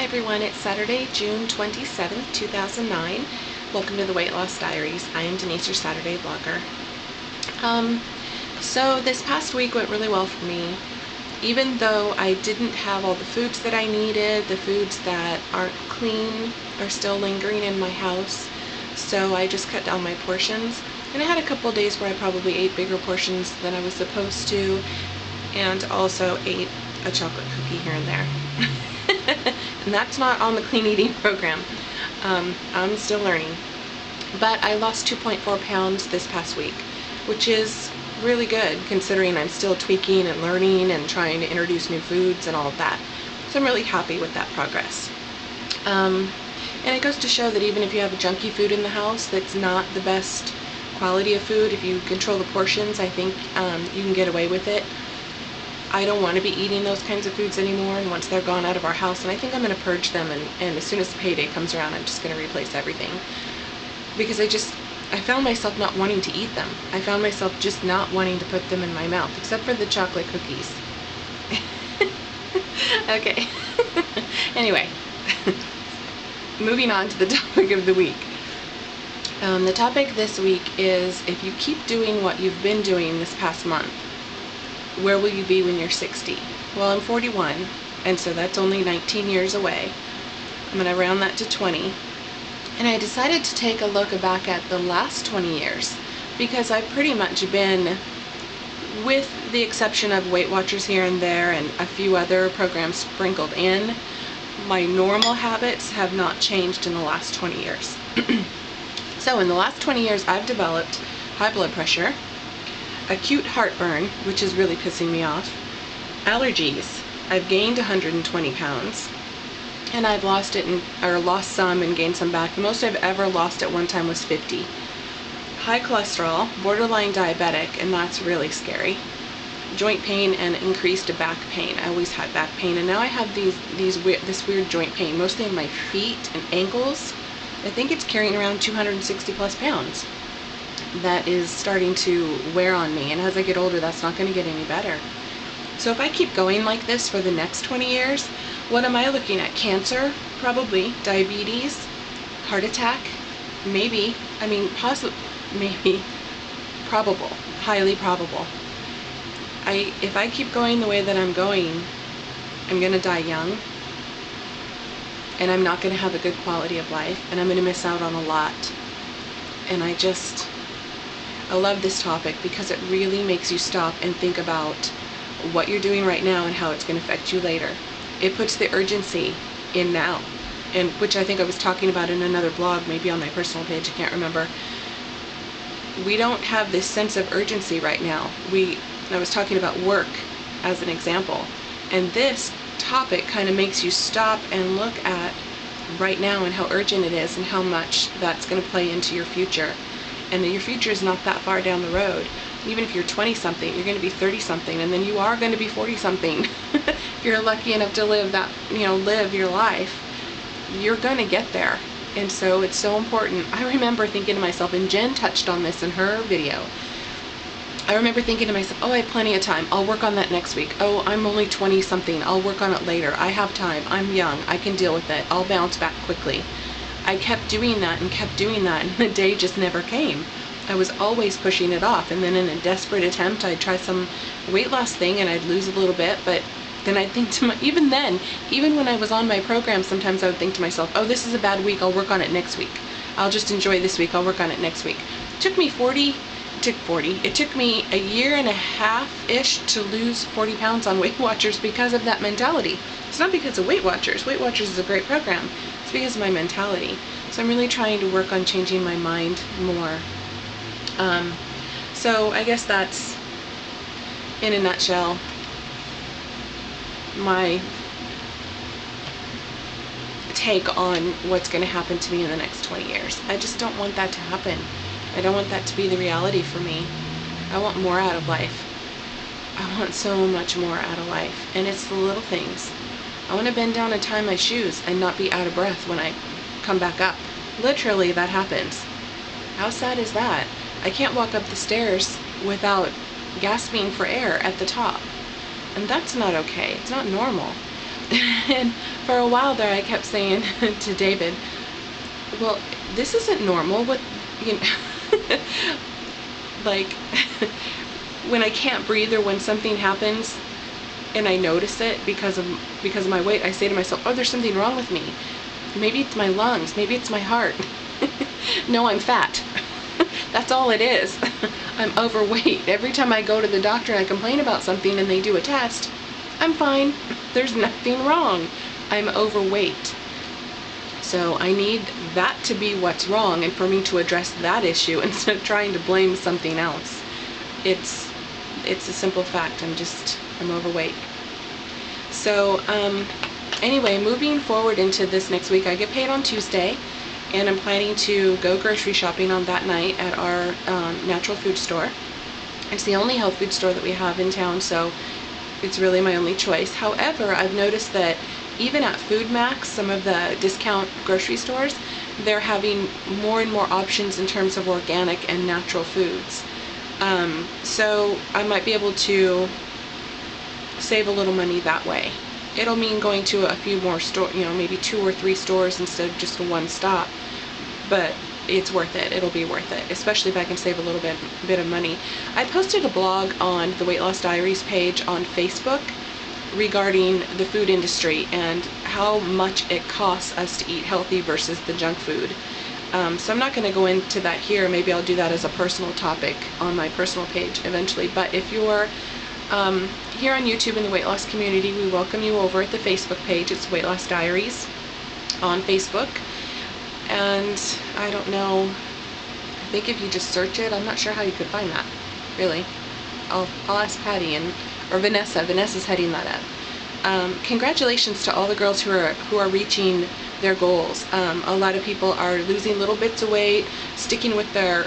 everyone, it's Saturday, June 27th, 2009. Welcome to the Weight Loss Diaries. I am Denise, your Saturday blogger. So this past week went really well for me. Even though I didn't have all the foods that I needed, the foods that aren't clean are still lingering in my house. So I just cut down my portions. And I had a couple of days where I probably ate bigger portions than I was supposed to, and also ate a chocolate cookie here and there. And that's not on the clean eating program. I'm still learning. But I lost 2.4 pounds this past week, which is really good considering I'm still tweaking and learning and trying to introduce new foods and all of that. So I'm really happy with that progress. And it goes to show that even if you have junky food in the house that's not the best quality of food, if you control the portions, I think you can get away with it. I don't want to be eating those kinds of foods anymore, and once they're gone out of our house, and I think I'm going to purge them, and as soon as payday comes around, I'm just going to replace everything. Because I found myself not wanting to eat them. I found myself just not wanting to put them in my mouth, except for the chocolate cookies. Okay. Anyway, moving on to the topic of the week. The topic this week is, if you keep doing what you've been doing this past month, where will you be when you're 60? Well, I'm 41, and so that's only 19 years away. I'm going to round that to 20. And I decided to take a look back at the last 20 years, because I've pretty much been, with the exception of Weight Watchers here and there and a few other programs sprinkled in, my normal habits have not changed in the last 20 years. So in the last 20 years, I've developed high blood pressure, acute heartburn, which is really pissing me off, allergies. I've gained 120 pounds, and I've lost some and gained some back. The most I've ever lost at one time was 50. High cholesterol, borderline diabetic, and that's really scary. Joint pain and increased back pain. I always had back pain, and now I have this weird joint pain, mostly in my feet and ankles. I think it's carrying around 260 plus pounds. That is starting to wear on me, and as I get older, that's not going to get any better. So if I keep going like this for the next 20 years, what am I looking at? Cancer? Probably. Diabetes? Heart attack? Maybe. I mean, possibly. Maybe. Probable. Highly probable. If I keep going the way that I'm going, I'm going to die young, and I'm not going to have a good quality of life, and I'm going to miss out on a lot. And I love this topic because it really makes you stop and think about what you're doing right now and how it's going to affect you later. It puts the urgency in now, and which I think I was talking about in another blog, maybe on my personal page, I can't remember. We don't have this sense of urgency right now. I was talking about work as an example, and this topic kind of makes you stop and look at right now and how urgent it is and how much that's going to play into your future. And your future is not that far down the road. Even if you're 20-something, you're going to be 30-something, and then you are going to be 40-something. If you're lucky enough to live your life, you're going to get there. And so it's so important. I remember thinking to myself, and Jen touched on this in her video, I remember thinking to myself, oh, I have plenty of time. I'll work on that next week. Oh, I'm only 20-something. I'll work on it later. I have time. I'm young. I can deal with it. I'll bounce back quickly. I kept doing that, and the day just never came. I was always pushing it off, and then in a desperate attempt, I'd try some weight loss thing, and I'd lose a little bit, but then I'd think even when I was on my program, sometimes I would think to myself, oh, this is a bad week. I'll work on it next week. I'll just enjoy this week. I'll work on it next week. It took me a year and a half-ish to lose 40 pounds on Weight Watchers because of that mentality. It's not because of Weight Watchers. Weight Watchers is a great program. It's because of my mentality. So I'm really trying to work on changing my mind more. So I guess that's, in a nutshell, my take on what's going to happen to me in the next 20 years. I just don't want that to happen. I don't want that to be the reality for me. I want more out of life. I want so much more out of life. And it's the little things. I want to bend down and tie my shoes and not be out of breath when I come back up. Literally, that happens. How sad is that? I can't walk up the stairs without gasping for air at the top. And that's not okay. It's not normal. And for a while there, I kept saying to David, well, this isn't normal. What, you know, like when I can't breathe or when something happens and I notice it because of my weight, I say to myself, oh, there's something wrong with me. Maybe it's my lungs. Maybe it's my heart. No, I'm fat. That's all it is. I'm overweight. Every time I go to the doctor and I complain about something and they do a test, I'm fine. There's nothing wrong. I'm overweight. So I need that to be what's wrong and for me to address that issue instead of trying to blame something else. It's a simple fact. I'm overweight. So anyway, moving forward into this next week, I get paid on Tuesday, and I'm planning to go grocery shopping on that night at our natural food store. It's the only health food store that we have in town, so it's really my only choice. However, I've noticed that even at Food Max, some of the discount grocery stores, they're having more and more options in terms of organic and natural foods. So I might be able to save a little money that way. It'll mean going to a few more stores, maybe 2 or 3 stores instead of just a one stop. But it's worth it. It'll be worth it, especially if I can save a little bit of money. I posted a blog on the Weight Loss Diaries page on Facebook regarding the food industry and how much it costs us to eat healthy versus the junk food. So I'm not going to go into that here. Maybe I'll do that as a personal topic on my personal page eventually. But if you're here on YouTube in the weight loss community, we welcome you over at the Facebook page. It's Weight Loss Diaries on Facebook. And I don't know, I think if you just search it, I'm not sure how you could find that, really. I'll ask Patty or Vanessa. Vanessa's heading that up. Congratulations to all the girls who are reaching their goals. A lot of people are losing little bits of weight, sticking with their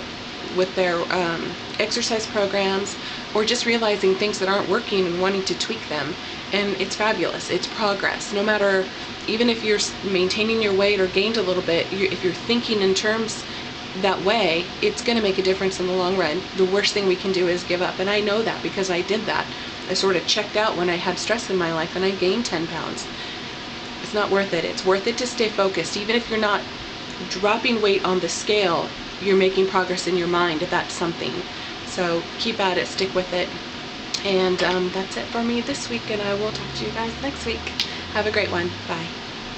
exercise programs, or just realizing things that aren't working and wanting to tweak them. And it's fabulous. It's progress. No matter, even if you're maintaining your weight or gained a little bit, if you're thinking in terms that way, it's going to make a difference in the long run. The worst thing we can do is give up. And I know that because I did that. I sort of checked out when I had stress in my life and I gained 10 pounds. It's not worth it. It's worth it to stay focused. Even if you're not dropping weight on the scale, you're making progress in your mind. That's something. So keep at it, stick with it. And that's it for me this week, and I will talk to you guys next week. Have a great one. Bye.